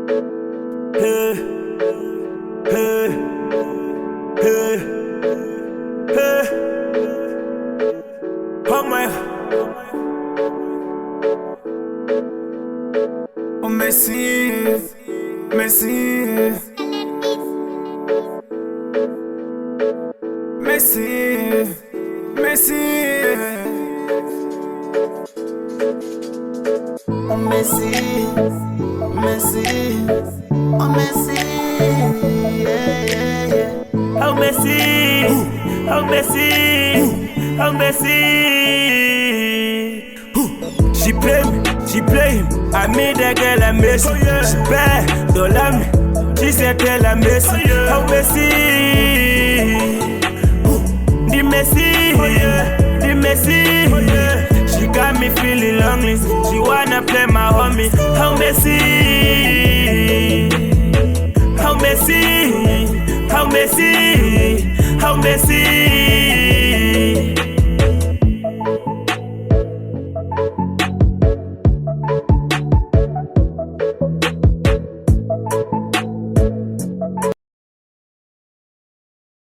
Hey, hey, hey, hey. Oh my, oh Messi, Messi, Messi, Messi. Oh Messi, Messi, oh Messi, yeah, yeah, yeah. Oh Messi, oh Messi, oh Messi. She play him. I made that girl a Messi. She bad, don't love me. She said tell her Messi. Oh Messi, the Messi, the Messi. She got me feeling lonely. She wanna play my homie. Oh Messi, oh Messi, oh Messi, oh Messi.